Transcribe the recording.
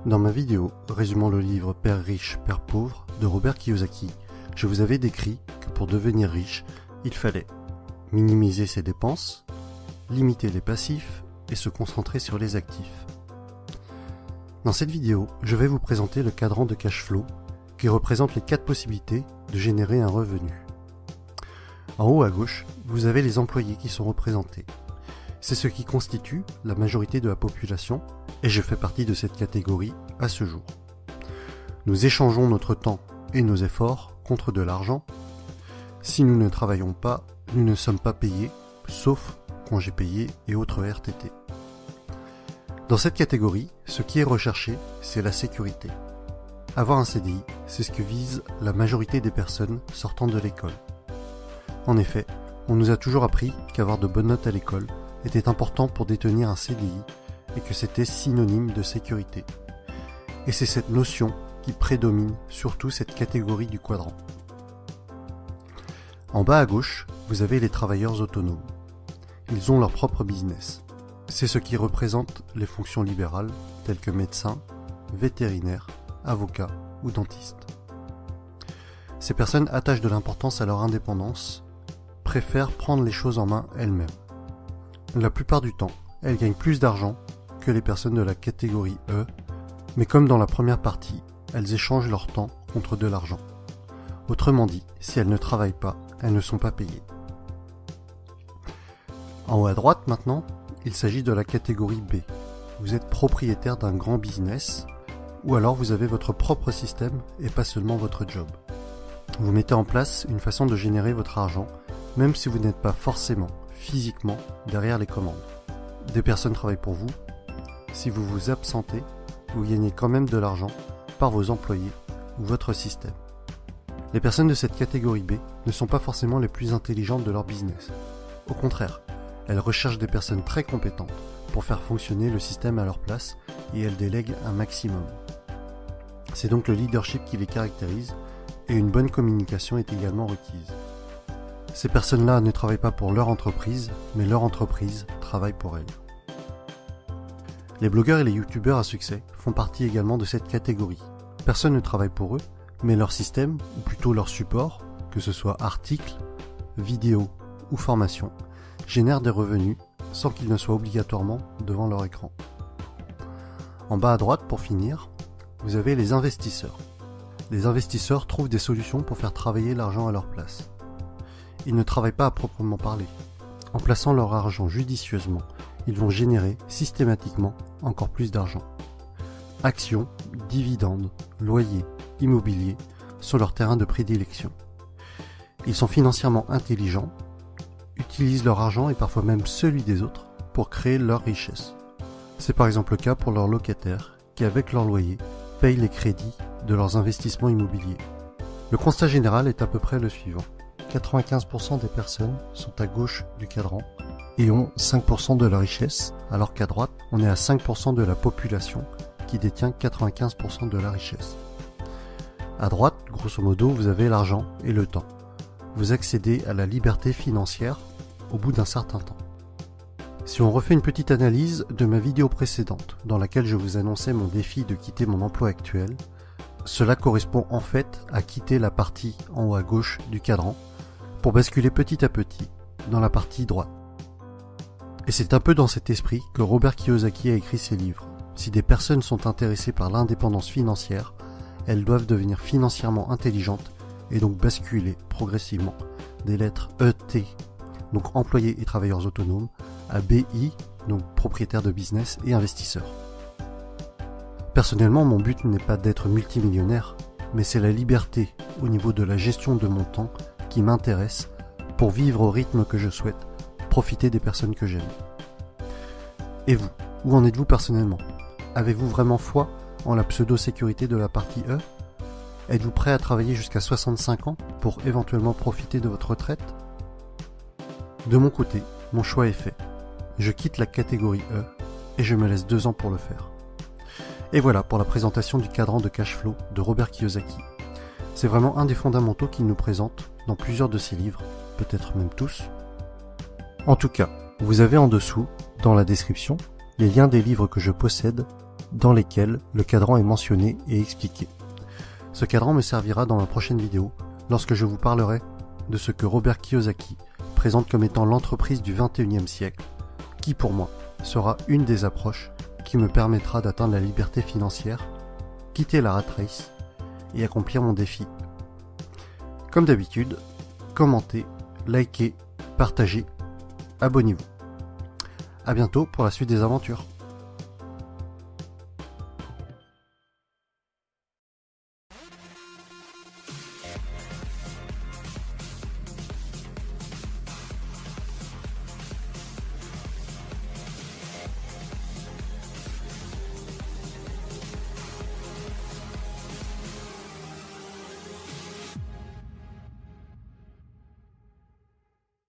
Dans ma vidéo résumant le livre Père riche, Père pauvre de Robert Kiyosaki, je vous avais décrit que pour devenir riche, il fallait minimiser ses dépenses, limiter les passifs et se concentrer sur les actifs. Dans cette vidéo, je vais vous présenter le cadran de cash flow qui représente les 4 possibilités de générer un revenu. En haut à gauche, vous avez les employés qui sont représentés. C'est ce qui constitue la majorité de la population et je fais partie de cette catégorie à ce jour. Nous échangeons notre temps et nos efforts contre de l'argent. Si nous ne travaillons pas, nous ne sommes pas payés, sauf congés payés et autres RTT. Dans cette catégorie, ce qui est recherché, c'est la sécurité. Avoir un CDI, c'est ce que vise la majorité des personnes sortant de l'école. En effet, on nous a toujours appris qu'avoir de bonnes notes à l'école était important pour détenir un CDI et que c'était synonyme de sécurité. Et c'est cette notion qui prédomine surtout cette catégorie du quadrant. En bas à gauche, vous avez les travailleurs autonomes. Ils ont leur propre business. C'est ce qui représente les fonctions libérales telles que médecin, vétérinaire, avocat ou dentiste. Ces personnes attachent de l'importance à leur indépendance, préfèrent prendre les choses en main elles-mêmes. La plupart du temps, elles gagnent plus d'argent que les personnes de la catégorie E, mais comme dans la première partie, elles échangent leur temps contre de l'argent. Autrement dit, si elles ne travaillent pas, elles ne sont pas payées. En haut à droite maintenant, il s'agit de la catégorie B. Vous êtes propriétaire d'un grand business, ou alors vous avez votre propre système et pas seulement votre job. Vous mettez en place une façon de générer votre argent, même si vous n'êtes pas forcément physiquement derrière les commandes. Des personnes travaillent pour vous. Si vous vous absentez, vous gagnez quand même de l'argent par vos employés ou votre système. Les personnes de cette catégorie B ne sont pas forcément les plus intelligentes de leur business. Au contraire, elles recherchent des personnes très compétentes pour faire fonctionner le système à leur place et elles délèguent un maximum. C'est donc le leadership qui les caractérise et une bonne communication est également requise. Ces personnes-là ne travaillent pas pour leur entreprise, mais leur entreprise travaille pour elles. Les blogueurs et les youtubeurs à succès font partie également de cette catégorie. Personne ne travaille pour eux, mais leur système, ou plutôt leur support, que ce soit articles, vidéos ou formations, génère des revenus sans qu'ils ne soient obligatoirement devant leur écran. En bas à droite, pour finir, vous avez les investisseurs. Les investisseurs trouvent des solutions pour faire travailler l'argent à leur place. Ils ne travaillent pas à proprement parler. En plaçant leur argent judicieusement, ils vont générer systématiquement encore plus d'argent. Actions, dividendes, loyers, immobilier sont leurs terrains de prédilection. Ils sont financièrement intelligents, utilisent leur argent et parfois même celui des autres pour créer leur richesse. C'est par exemple le cas pour leurs locataires qui, avec leur loyer, payent les crédits de leurs investissements immobiliers. Le constat général est à peu près le suivant. 95% des personnes sont à gauche du cadran et ont 5% de la richesse, alors qu'à droite, on est à 5% de la population qui détient 95% de la richesse. À droite, grosso modo, vous avez l'argent et le temps. Vous accédez à la liberté financière au bout d'un certain temps. Si on refait une petite analyse de ma vidéo précédente, dans laquelle je vous annonçais mon défi de quitter mon emploi actuel, cela correspond en fait à quitter la partie en haut à gauche du cadran pour basculer petit à petit dans la partie droite. Et c'est un peu dans cet esprit que Robert Kiyosaki a écrit ses livres. Si des personnes sont intéressées par l'indépendance financière, elles doivent devenir financièrement intelligentes et donc basculer progressivement des lettres ET, donc employés et travailleurs autonomes, à BI, donc propriétaires de business et investisseurs. Personnellement, mon but n'est pas d'être multimillionnaire, mais c'est la liberté au niveau de la gestion de mon temps qui m'intéresse pour vivre au rythme que je souhaite, profiter des personnes que j'aime. Et vous, où en êtes-vous personnellement? Avez-vous vraiment foi en la pseudo-sécurité de la partie E? Êtes-vous prêt à travailler jusqu'à 65 ans pour éventuellement profiter de votre retraite? De mon côté, mon choix est fait. Je quitte la catégorie E et je me laisse 2 ans pour le faire. Et voilà pour la présentation du cadran de cash flow de Robert Kiyosaki. C'est vraiment un des fondamentaux qu'il nous présente dans plusieurs de ses livres, peut-être même tous. En tout cas, vous avez en dessous, dans la description, les liens des livres que je possède dans lesquels le cadran est mentionné et expliqué. Ce cadran me servira dans ma prochaine vidéo lorsque je vous parlerai de ce que Robert Kiyosaki présente comme étant l'entreprise du 21e siècle, qui pour moi sera une des approches qui me permettra d'atteindre la liberté financière, quitter la rat race et accomplir mon défi. Comme d'habitude, commentez, likez, partagez, abonnez-vous. À bientôt pour la suite des aventures.